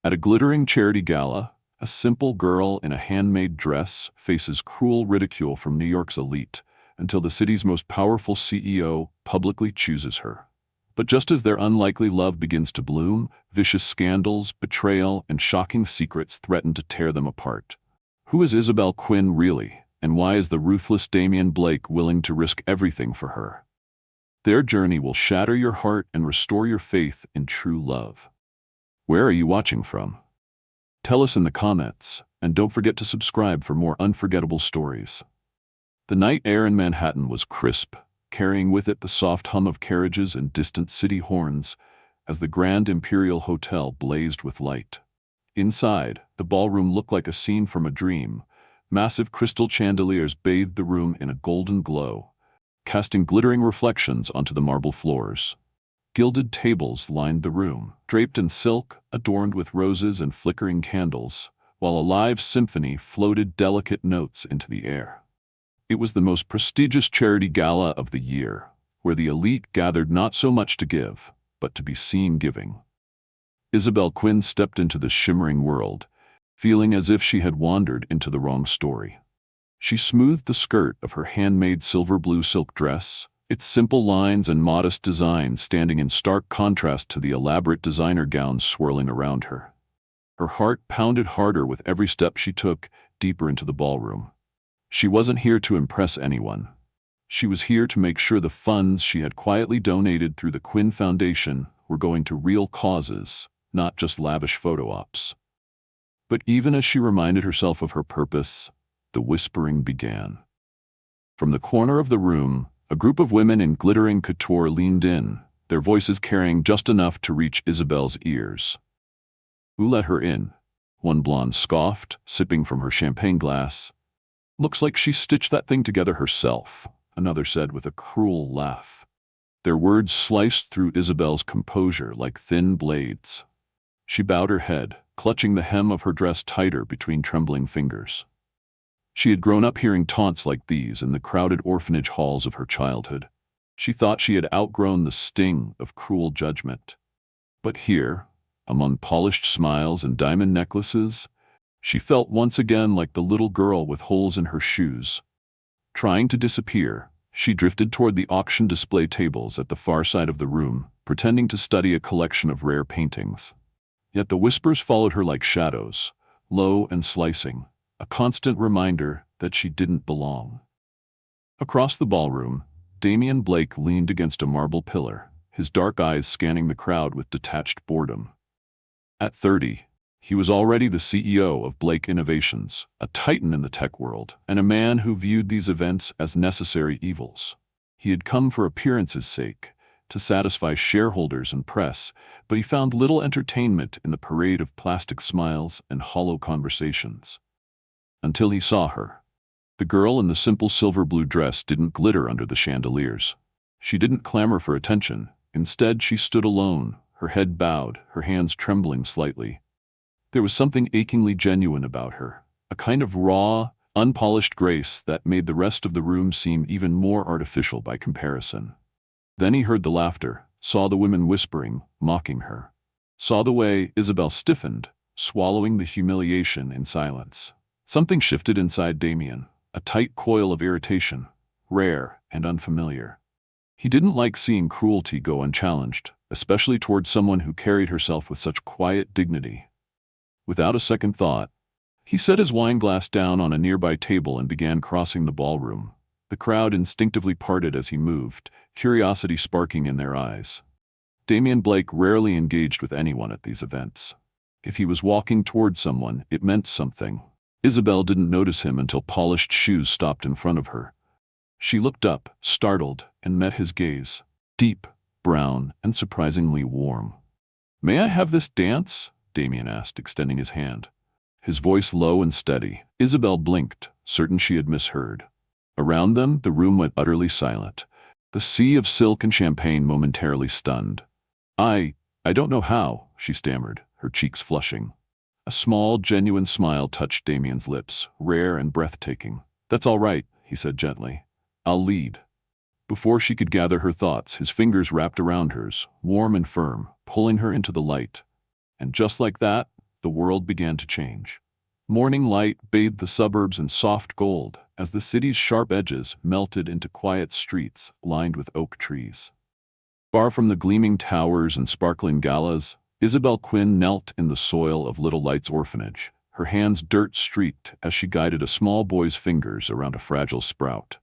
At a glittering charity gala, a simple girl in a handmade dress faces cruel ridicule from New York's elite until the city's most powerful CEO publicly chooses her. But just as their unlikely love begins to bloom, vicious scandals, betrayal, and shocking secrets threaten to tear them apart. Who is Isabel Quinn really, and why is the ruthless Damian Blake willing to risk everything for her? Their journey will shatter your heart and restore your faith in true love. Where are you watching from? Tell us in the comments, and don't forget to subscribe for more unforgettable stories. The night air in Manhattan was crisp, carrying with it the soft hum of carriages and distant city horns as the Grand Imperial Hotel blazed with light. Inside, the ballroom looked like a scene from a dream. Massive crystal chandeliers bathed the room in a golden glow, casting glittering reflections onto the marble floors. Gilded tables lined the room, draped in silk, adorned with roses and flickering candles, while a live symphony floated delicate notes into the air. It was the most prestigious charity gala of the year, where the elite gathered not so much to give, but to be seen giving. Isabel Quinn stepped into the shimmering world, feeling as if she had wandered into the wrong story. She smoothed the skirt of her handmade silver blue silk dress, its simple lines and modest design standing in stark contrast to the elaborate designer gowns swirling around her. Her heart pounded harder with every step she took deeper into the ballroom. She wasn't here to impress anyone. She was here to make sure the funds she had quietly donated through the Quinn Foundation were going to real causes, not just lavish photo ops. But even as she reminded herself of her purpose, the whispering began. From the corner of the room, a group of women in glittering couture leaned in, their voices carrying just enough to reach Isabel's ears. "Who let her in?" One blonde scoffed, sipping from her champagne glass. "Looks like she stitched that thing together herself," another said with a cruel laugh. Their words sliced through Isabel's composure like thin blades. She bowed her head, clutching the hem of her dress tighter between trembling fingers. She had grown up hearing taunts like these in the crowded orphanage halls of her childhood. She thought she had outgrown the sting of cruel judgment. But here, among polished smiles and diamond necklaces, she felt once again like the little girl with holes in her shoes. Trying to disappear, she drifted toward the auction display tables at the far side of the room, pretending to study a collection of rare paintings. Yet the whispers followed her like shadows, low and slicing, a constant reminder that she didn't belong. Across the ballroom, Damian Blake leaned against a marble pillar, his dark eyes scanning the crowd with detached boredom. At 30, he was already the CEO of Blake Innovations, a titan in the tech world, and a man who viewed these events as necessary evils. He had come for appearances' sake, to satisfy shareholders and press, but he found little entertainment in the parade of plastic smiles and hollow conversations. Until he saw her. The girl in the simple silver blue dress didn't glitter under the chandeliers. She didn't clamor for attention. Instead, she stood alone, her head bowed, her hands trembling slightly. There was something achingly genuine about her, a kind of raw, unpolished grace that made the rest of the room seem even more artificial by comparison. Then he heard the laughter, saw the women whispering, mocking her. Saw the way Isabel stiffened, swallowing the humiliation in silence. Something shifted inside Damian, a tight coil of irritation, rare and unfamiliar. He didn't like seeing cruelty go unchallenged, especially towards someone who carried herself with such quiet dignity. Without a second thought, he set his wine glass down on a nearby table and began crossing the ballroom. The crowd instinctively parted as he moved, curiosity sparking in their eyes. Damian Blake rarely engaged with anyone at these events. If he was walking toward someone, it meant something. Isabel didn't notice him until polished shoes stopped in front of her. She looked up, startled, and met his gaze. Deep, brown, and surprisingly warm. "May I have this dance?" Damian asked, extending his hand. His voice low and steady. Isabel blinked, certain she had misheard. Around them, the room went utterly silent. The sea of silk and champagne momentarily stunned. I don't know how," she stammered, her cheeks flushing. A small, genuine smile touched Damian's lips, rare and breathtaking. "That's all right," he said gently. "I'll lead." Before she could gather her thoughts, his fingers wrapped around hers, warm and firm, pulling her into the light. And just like that, the world began to change. Morning light bathed the suburbs in soft gold as the city's sharp edges melted into quiet streets lined with oak trees. Far from the gleaming towers and sparkling galas, Isabel Quinn knelt in the soil of Little Lights Orphanage, her hands dirt-streaked as she guided a small boy's fingers around a fragile sprout.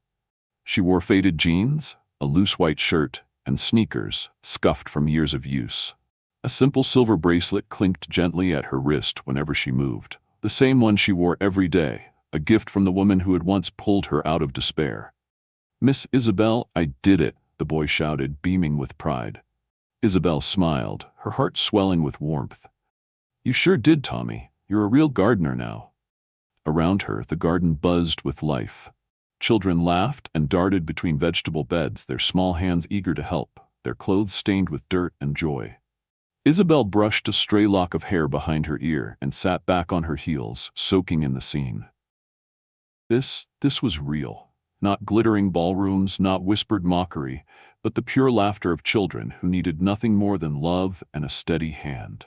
She wore faded jeans, a loose white shirt, and sneakers scuffed from years of use. A simple silver bracelet clinked gently at her wrist whenever she moved, the same one she wore every day, a gift from the woman who had once pulled her out of despair. "Miss Isabel, I did it," the boy shouted, beaming with pride. Isabel smiled, her heart swelling with warmth. "You sure did, Tommy. You're a real gardener now." Around her, the garden buzzed with life. Children laughed and darted between vegetable beds, their small hands eager to help, their clothes stained with dirt and joy. Isabel brushed a stray lock of hair behind her ear and sat back on her heels, soaking in the scene. This was real. Not glittering ballrooms, not whispered mockery, but the pure laughter of children who needed nothing more than love and a steady hand.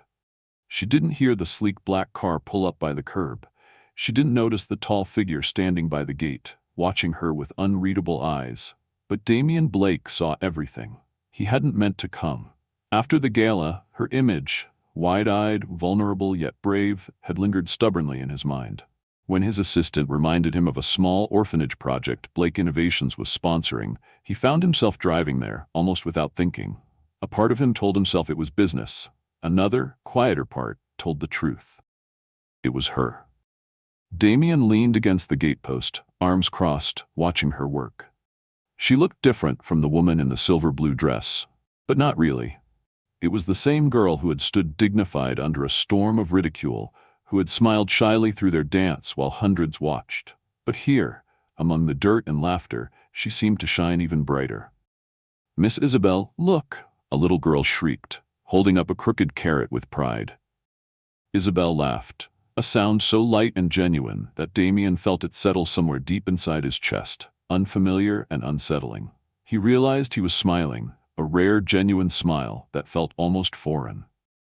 She didn't hear the sleek black car pull up by the curb. She didn't notice the tall figure standing by the gate, watching her with unreadable eyes. But Damian Blake saw everything. He hadn't meant to come. After the gala, her image, wide-eyed, vulnerable yet brave, had lingered stubbornly in his mind. When his assistant reminded him of a small orphanage project Blake Innovations was sponsoring, he found himself driving there, almost without thinking. A part of him told himself it was business. Another, quieter part, told the truth. It was her. Damian leaned against the gatepost, arms crossed, watching her work. She looked different from the woman in the silver-blue dress, but not really. It was the same girl who had stood dignified under a storm of ridicule, who had smiled shyly through their dance while hundreds watched. But here, among the dirt and laughter, she seemed to shine even brighter. "Miss Isabel, look!" a little girl shrieked, holding up a crooked carrot with pride. Isabel laughed, a sound so light and genuine that Damian felt it settle somewhere deep inside his chest, unfamiliar and unsettling. He realized he was smiling, a rare, genuine smile that felt almost foreign.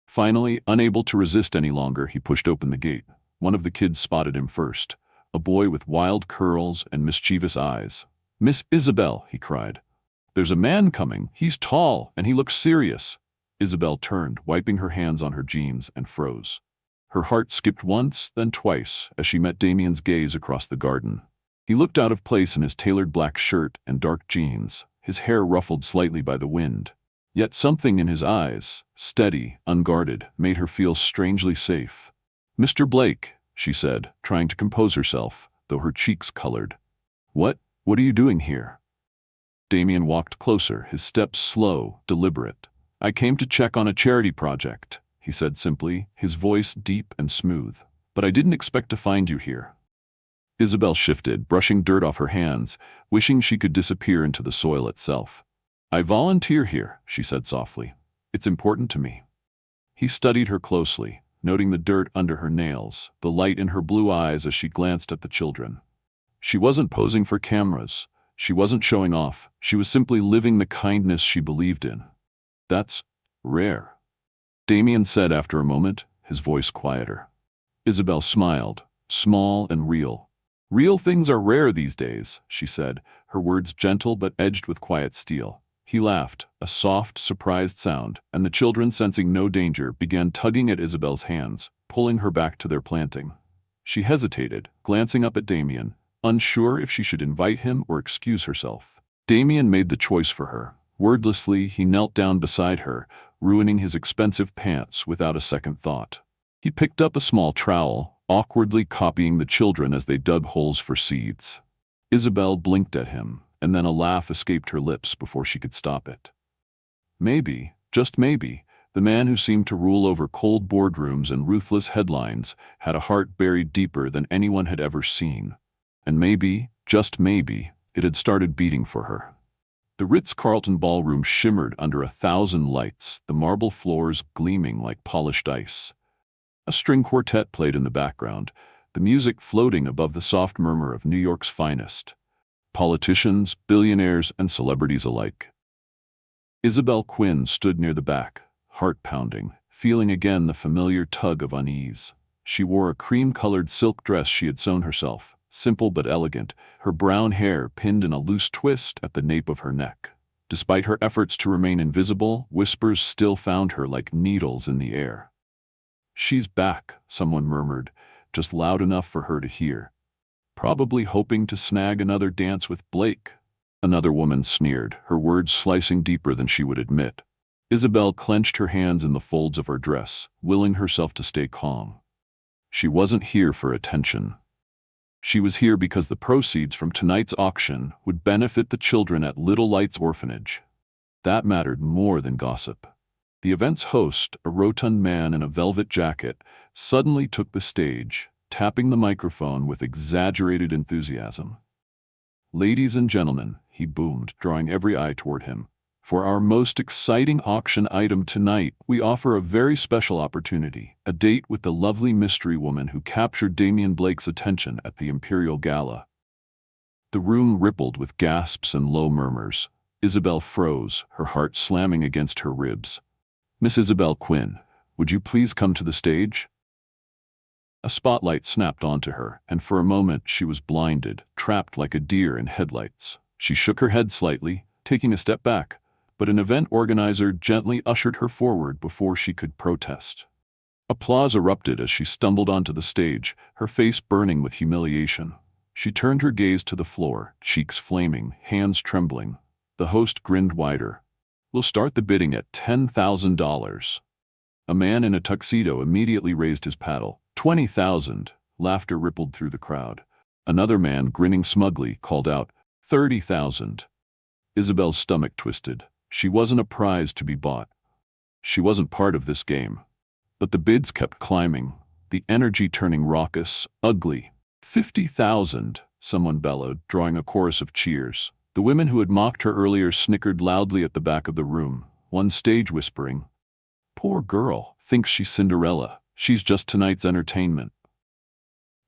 Finally, unable to resist any longer, he pushed open the gate. One of the kids spotted him first, a boy with wild curls and mischievous eyes. "Miss Isabel," he cried. "There's a man coming. He's tall, and he looks serious." Isabel turned, wiping her hands on her jeans, and froze. Her heart skipped once, then twice, as she met Damian's gaze across the garden. He looked out of place in his tailored black shirt and dark jeans, his hair ruffled slightly by the wind. Yet something in his eyes, steady, unguarded, made her feel strangely safe. "Mr. Blake," she said, trying to compose herself, though her cheeks colored. What are you doing here?" Damian walked closer, his steps slow, deliberate. "I came to check on a charity project," he said simply, his voice deep and smooth. "But I didn't expect to find you here." Isabel shifted, brushing dirt off her hands, wishing she could disappear into the soil itself. "I volunteer here," she said softly. "It's important to me." He studied her closely, noting the dirt under her nails, the light in her blue eyes as she glanced at the children. She wasn't posing for cameras. She wasn't showing off. She was simply living the kindness she believed in. "That's rare," Damian said after a moment, his voice quieter. Isabel smiled, small and real. "Real things are rare these days," she said, her words gentle but edged with quiet steel. He laughed, a soft, surprised sound, and the children, sensing no danger, began tugging at Isabel's hands, pulling her back to their planting. She hesitated, glancing up at Damian, unsure if she should invite him or excuse herself. Damian made the choice for her. Wordlessly, he knelt down beside her, ruining his expensive pants without a second thought. He picked up a small trowel, awkwardly copying the children as they dug holes for seeds. Isabel blinked at him, and then a laugh escaped her lips before she could stop it. Maybe, just maybe, the man who seemed to rule over cold boardrooms and ruthless headlines had a heart buried deeper than anyone had ever seen. And maybe, just maybe, it had started beating for her. The Ritz-Carlton ballroom shimmered under 1,000 lights, the marble floors gleaming like polished ice. A string quartet played in the background, the music floating above the soft murmur of New York's finest. Politicians, billionaires, and celebrities alike. Isabel Quinn stood near the back, heart pounding, feeling again the familiar tug of unease. She wore a cream-colored silk dress she had sewn herself, simple but elegant, her brown hair pinned in a loose twist at the nape of her neck. Despite her efforts to remain invisible, whispers still found her like needles in the air. "She's back," someone murmured, just loud enough for her to hear. "Probably hoping to snag another dance with Blake." Another woman sneered, her words slicing deeper than she would admit. Isabel clenched her hands in the folds of her dress, willing herself to stay calm. She wasn't here for attention. She was here because the proceeds from tonight's auction would benefit the children at Little Lights Orphanage. That mattered more than gossip. The event's host, a rotund man in a velvet jacket, suddenly took the stage, tapping the microphone with exaggerated enthusiasm. "Ladies and gentlemen," he boomed, drawing every eye toward him, "for our most exciting auction item tonight, we offer a very special opportunity, a date with the lovely mystery woman who captured Damian Blake's attention at the Imperial Gala." The room rippled with gasps and low murmurs. Isabel froze, her heart slamming against her ribs. "Miss Isabel Quinn, would you please come to the stage?" A spotlight snapped onto her, and for a moment she was blinded, trapped like a deer in headlights. She shook her head slightly, taking a step back, but an event organizer gently ushered her forward before she could protest. Applause erupted as she stumbled onto the stage, her face burning with humiliation. She turned her gaze to the floor, cheeks flaming, hands trembling. The host grinned wider. "We'll start the bidding at $10,000. A man in a tuxedo immediately raised his paddle. "20,000. Laughter rippled through the crowd. Another man, grinning smugly, called out, "30,000. Isabel's stomach twisted. She wasn't a prize to be bought. She wasn't part of this game. But the bids kept climbing, the energy turning raucous, ugly. "50,000, someone bellowed, drawing a chorus of cheers. The women who had mocked her earlier snickered loudly at the back of the room, one stage whispering, "Poor girl, thinks she's Cinderella. She's just tonight's entertainment."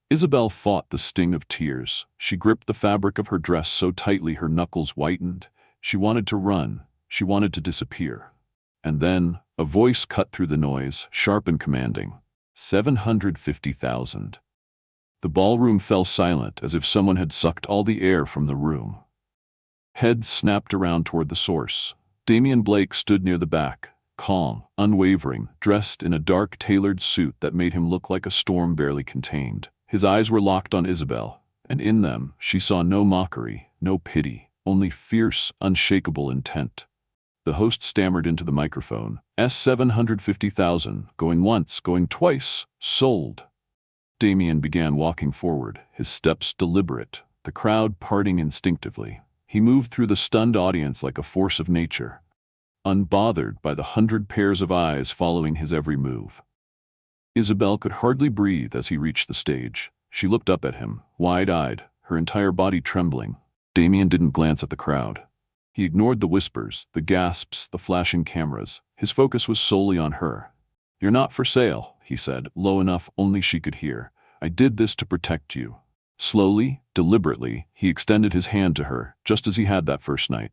Isabel fought the sting of tears. She gripped the fabric of her dress so tightly her knuckles whitened. She wanted to run. She wanted to disappear. And then, a voice cut through the noise, sharp and commanding. $750,000. The ballroom fell silent, as if someone had sucked all the air from the room. Heads snapped around toward the source. Damian Blake stood near the back, calm, unwavering, dressed in a dark tailored suit that made him look like a storm barely contained. His eyes were locked on Isabel, and in them she saw no mockery, no pity, only fierce, unshakable intent. The host stammered into the microphone, "$750,000, going once, going twice, sold." Damian began walking forward, his steps deliberate, the crowd parting instinctively. He moved through the stunned audience like a force of nature, unbothered by the 100 pairs of eyes following his every move. Isabel could hardly breathe as he reached the stage. She looked up at him, wide-eyed, her entire body trembling. Damian didn't glance at the crowd. He ignored the whispers, the gasps, the flashing cameras. His focus was solely on her. "You're not for sale," he said, low enough only she could hear. "I did this to protect you." Slowly, deliberately, he extended his hand to her, just as he had that first night.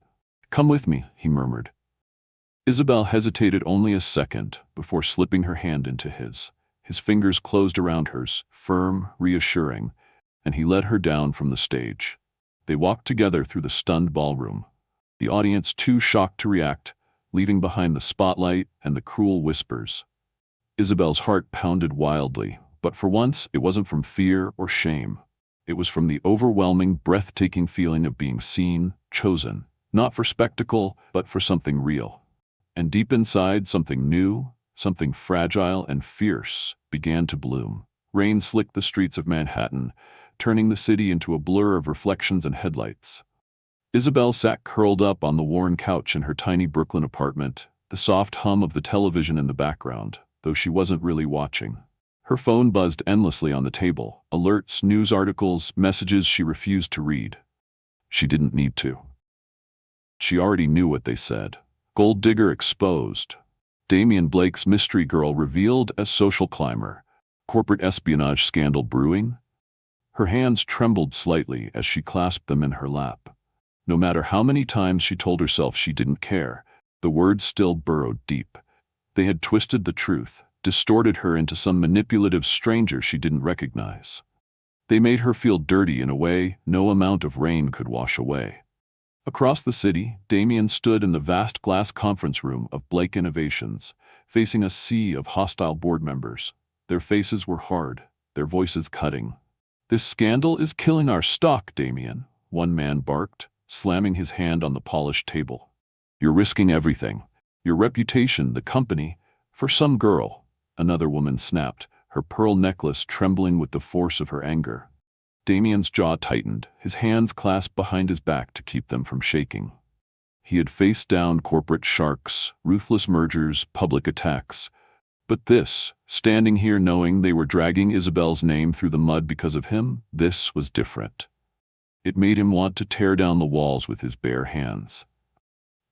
"Come with me," he murmured. Isabel hesitated only a second before slipping her hand into his. His fingers closed around hers, firm, reassuring, and he led her down from the stage. They walked together through the stunned ballroom, the audience too shocked to react, leaving behind the spotlight and the cruel whispers. Isabel's heart pounded wildly, but for once it wasn't from fear or shame. It was from the overwhelming, breathtaking feeling of being seen, chosen, not for spectacle, but for something real. And deep inside, something new, something fragile and fierce, began to bloom. Rain slicked the streets of Manhattan, turning the city into a blur of reflections and headlights. Isabel sat curled up on the worn couch in her tiny Brooklyn apartment, the soft hum of the television in the background, though she wasn't really watching. Her phone buzzed endlessly on the table, alerts, news articles, messages she refused to read. She didn't need to. She already knew what they said. Gold digger exposed. Damian Blake's mystery girl revealed as social climber. Corporate espionage scandal brewing. Her hands trembled slightly as she clasped them in her lap. No matter how many times she told herself she didn't care, the words still burrowed deep. They had twisted the truth, distorted her into some manipulative stranger she didn't recognize. They made her feel dirty in a way no amount of rain could wash away. Across the city, Damien stood in the vast glass conference room of Blake Innovations, facing a sea of hostile board members. Their faces were hard, their voices cutting. "This scandal is killing our stock, Damien," one man barked, slamming his hand on the polished table. "You're risking everything. Your reputation, the company, for some girl," another woman snapped, her pearl necklace trembling with the force of her anger. Damien's jaw tightened, his hands clasped behind his back to keep them from shaking. He had faced down corporate sharks, ruthless mergers, public attacks. But this, standing here knowing they were dragging Isabel's name through the mud because of him, this was different. It made him want to tear down the walls with his bare hands.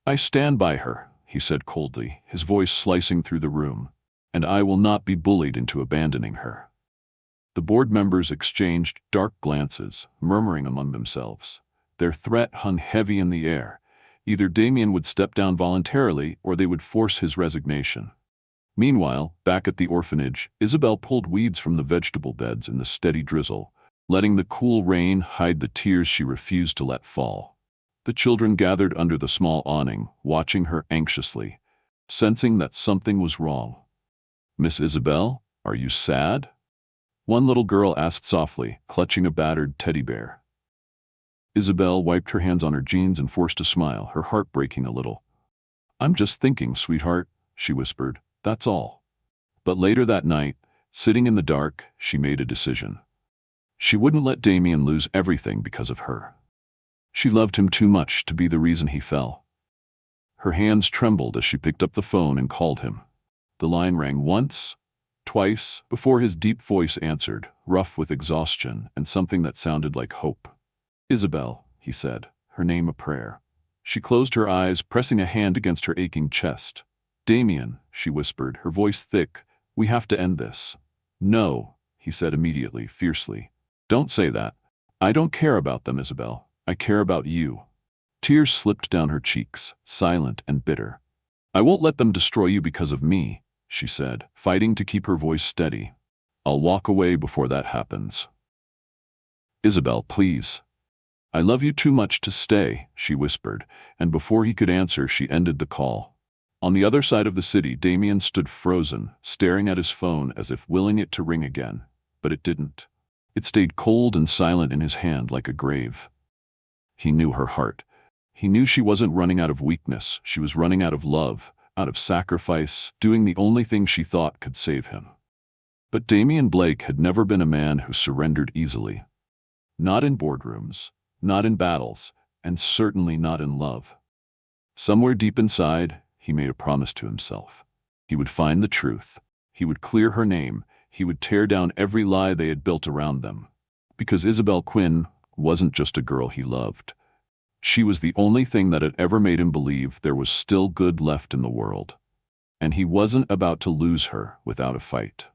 "I stand by her," he said coldly, his voice slicing through the room, "and I will not be bullied into abandoning her." The board members exchanged dark glances, murmuring among themselves. Their threat hung heavy in the air. Either Damien would step down voluntarily or they would force his resignation. Meanwhile, back at the orphanage, Isabel pulled weeds from the vegetable beds in the steady drizzle, letting the cool rain hide the tears she refused to let fall. The children gathered under the small awning, watching her anxiously, sensing that something was wrong. "Miss Isabel, are you sad?" One little girl asked softly, clutching a battered teddy bear. Isabel wiped her hands on her jeans and forced a smile, her heart breaking a little. "I'm just thinking, sweetheart," she whispered. "That's all." But later that night, sitting in the dark, she made a decision. She wouldn't let Damien lose everything because of her. She loved him too much to be the reason he fell. Her hands trembled as she picked up the phone and called him. The line rang once, twice, before his deep voice answered, rough with exhaustion and something that sounded like hope. "Isabel," he said, her name a prayer. She closed her eyes, pressing a hand against her aching chest. "Damien," she whispered, her voice thick, "we have to end this." "No," he said immediately, fiercely. "Don't say that. I don't care about them, Isabel. I care about you." Tears slipped down her cheeks, silent and bitter. "I won't let them destroy you because of me," she said, fighting to keep her voice steady. "I'll walk away before that happens." "Isabel, please." "I love you too much to stay," she whispered, and before he could answer, she ended the call. On the other side of the city, Damien stood frozen, staring at his phone as if willing it to ring again. But it didn't. It stayed cold and silent in his hand like a grave. He knew her heart. He knew she wasn't running out of weakness. She was running out of love, out of sacrifice, doing the only thing she thought could save him. But Damien Blake had never been a man who surrendered easily. Not in boardrooms, not in battles, and certainly not in love. Somewhere deep inside, he made a promise to himself. He would find the truth. He would clear her name. He would tear down every lie they had built around them. Because Isabel Quinn wasn't just a girl he loved. She was the only thing that had ever made him believe there was still good left in the world. And he wasn't about to lose her without a fight.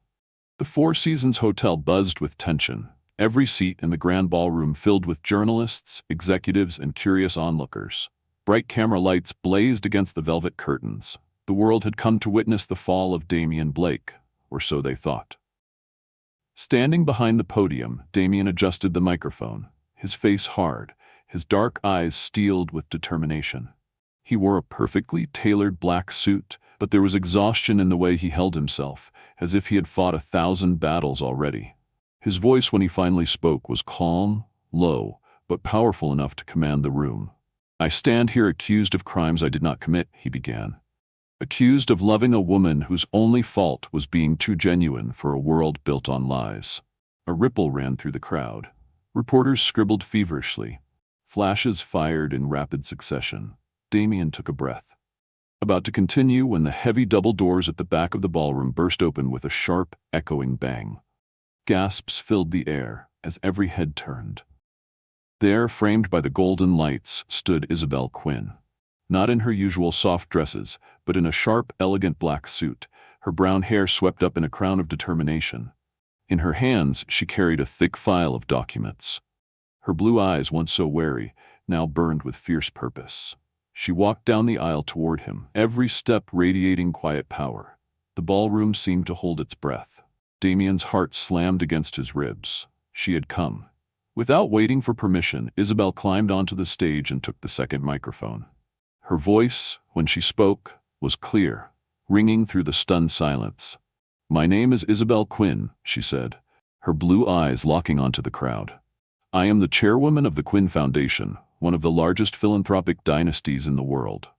The Four Seasons Hotel buzzed with tension, every seat in the grand ballroom filled with journalists, executives, and curious onlookers. Bright camera lights blazed against the velvet curtains. The world had come to witness the fall of Damien Blake, or so they thought. Standing behind the podium, Damien adjusted the microphone, his face hard, his dark eyes steeled with determination. He wore a perfectly tailored black suit, but there was exhaustion in the way he held himself, as if he had fought 1,000 battles already. His voice when he finally spoke was calm, low, but powerful enough to command the room. "I stand here accused of crimes I did not commit," he began. "Accused of loving a woman whose only fault was being too genuine for a world built on lies." A ripple ran through the crowd. Reporters scribbled feverishly. Flashes fired in rapid succession. Damien took a breath. About to continue when the heavy double doors at the back of the ballroom burst open with a sharp, echoing bang. Gasps filled the air as every head turned. There, framed by the golden lights, stood Isabel Quinn. Not in her usual soft dresses, but in a sharp, elegant black suit, her brown hair swept up in a crown of determination. In her hands, she carried a thick file of documents. Her blue eyes, once so wary, now burned with fierce purpose. She walked down the aisle toward him, every step radiating quiet power. The ballroom seemed to hold its breath. Damien's heart slammed against his ribs. She had come. Without waiting for permission, Isabel climbed onto the stage and took the second microphone. Her voice, when she spoke, was clear, ringing through the stunned silence. "My name is Isabel Quinn," she said, her blue eyes locking onto the crowd. "I am the chairwoman of the Quinn Foundation, one of the largest philanthropic dynasties in the world."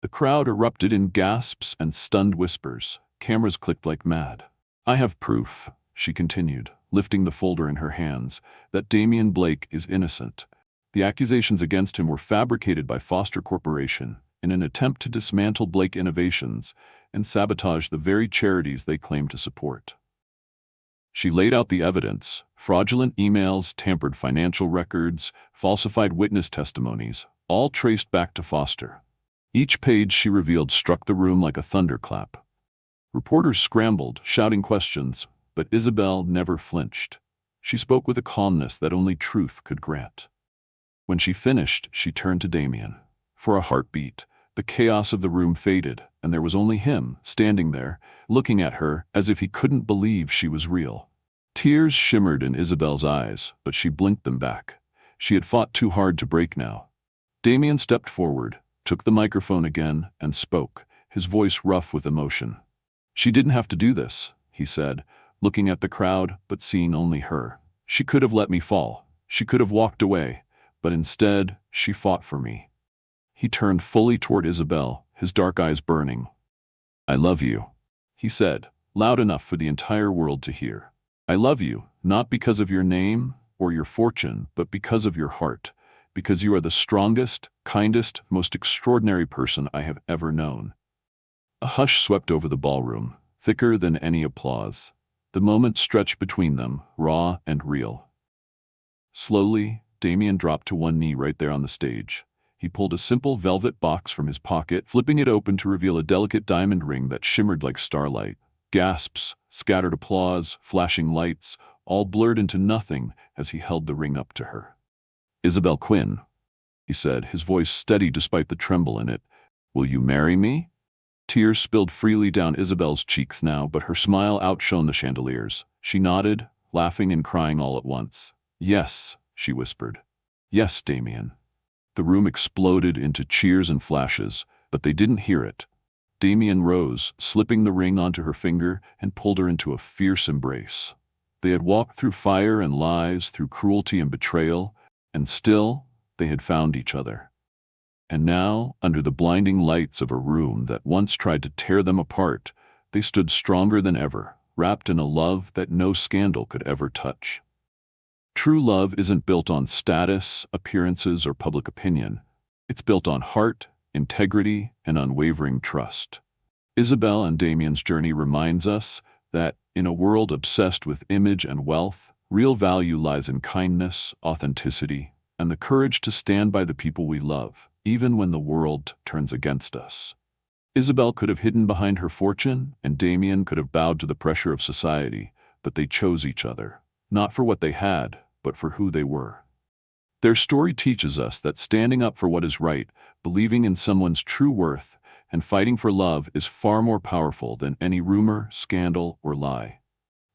The crowd erupted in gasps and stunned whispers. Cameras clicked like mad. "I have proof," she continued, lifting the folder in her hands, "that Damien Blake is innocent. The accusations against him were fabricated by Foster Corporation in an attempt to dismantle Blake Innovations and sabotage the very charities they claim to support." She laid out the evidence: fraudulent emails, tampered financial records, falsified witness testimonies, all traced back to Foster. Each page she revealed struck the room like a thunderclap. Reporters scrambled, shouting questions, but Isabel never flinched. She spoke with a calmness that only truth could grant. When she finished, she turned to Damien. For a heartbeat, the chaos of the room faded, and there was only him, standing there, looking at her as if he couldn't believe she was real. Tears shimmered in Isabel's eyes, but she blinked them back. She had fought too hard to break now. Damien stepped forward, took the microphone again, and spoke, his voice rough with emotion. "She didn't have to do this," he said, looking at the crowd but seeing only her. "She could have let me fall. She could have walked away, but instead, she fought for me." He turned fully toward Isabel, his dark eyes burning. "I love you," he said, loud enough for the entire world to hear. "I love you, not because of your name or your fortune, but because of your heart, because you are the strongest, kindest, most extraordinary person I have ever known." A hush swept over the ballroom, thicker than any applause. The moment stretched between them, raw and real. Slowly, Damien dropped to one knee right there on the stage. He pulled a simple velvet box from his pocket, flipping it open to reveal a delicate diamond ring that shimmered like starlight. Gasps, scattered applause, flashing lights, all blurred into nothing as he held the ring up to her. "Isabel Quinn," he said, his voice steady despite the tremble in it, "will you marry me?" Tears spilled freely down Isabel's cheeks now, but her smile outshone the chandeliers. She nodded, laughing and crying all at once. "Yes," she whispered. "Yes, Damien." The room exploded into cheers and flashes, but they didn't hear it. Damien rose, slipping the ring onto her finger, and pulled her into a fierce embrace. They had walked through fire and lies, through cruelty and betrayal, and still they had found each other. And now, under the blinding lights of a room that once tried to tear them apart, they stood stronger than ever, wrapped in a love that no scandal could ever touch. True love isn't built on status, appearances, or public opinion. It's built on heart, integrity, and unwavering trust. Isabel and Damien's journey reminds us that, in a world obsessed with image and wealth, real value lies in kindness, authenticity, and the courage to stand by the people we love, even when the world turns against us. Isabel could have hidden behind her fortune, and Damien could have bowed to the pressure of society, but they chose each other, not for what they had, but for who they were. Their story teaches us that standing up for what is right, believing in someone's true worth, and fighting for love is far more powerful than any rumor, scandal, or lie.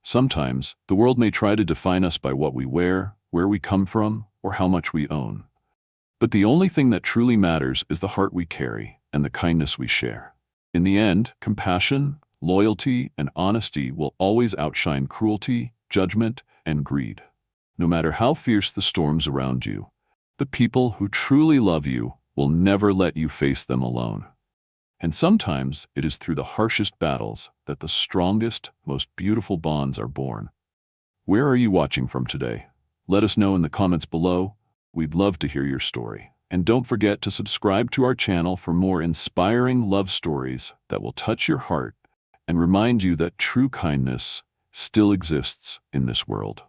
Sometimes, the world may try to define us by what we wear, where we come from, or how much we own. But the only thing that truly matters is the heart we carry and the kindness we share. In the end, compassion, loyalty, and honesty will always outshine cruelty, judgment, and greed. No matter how fierce the storms around you, the people who truly love you will never let you face them alone. And sometimes it is through the harshest battles that the strongest, most beautiful bonds are born. Where are you watching from today? Let us know in the comments below. We'd love to hear your story. And don't forget to subscribe to our channel for more inspiring love stories that will touch your heart and remind you that true kindness still exists in this world.